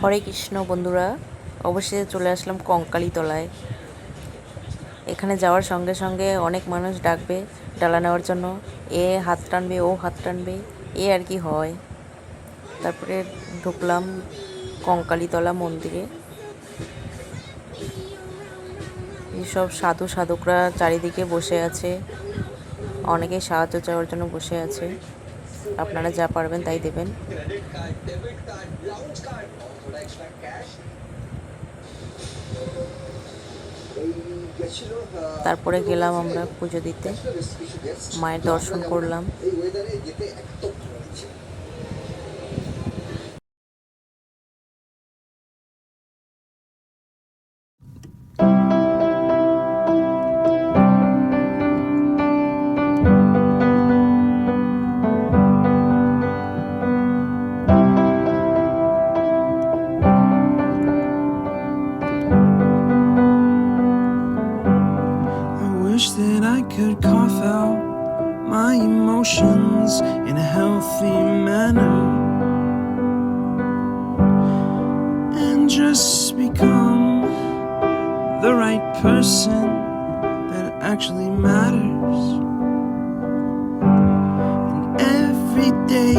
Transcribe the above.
হরে কৃষ্ণ বন্ধুরা, অবশেষে চলে আসলাম কঙ্কালীতলায়। এখানে যাওয়ার সঙ্গে সঙ্গে অনেক মানুষ ডাকবে ডালা নেওয়ার জন্য। এ হাত টানবে, ও হাত টানবে, এ আর কি হয়। তারপরে ঢুকলাম কঙ্কালীতলা মন্দিরে। এইসব সাধু সাধকরা চারিদিকে বসে আছে, অনেকেই সাহায্য চাওয়ার জন্য বসে আছে। আপনারা যা পারবেন তাই দেবেন। তারপরে গেলাম আমরা পুজো দিতে, মায়ের দর্শন করলাম। Wish that I could cough out my emotions in a healthy manner and just become the right person that actually matters. And every day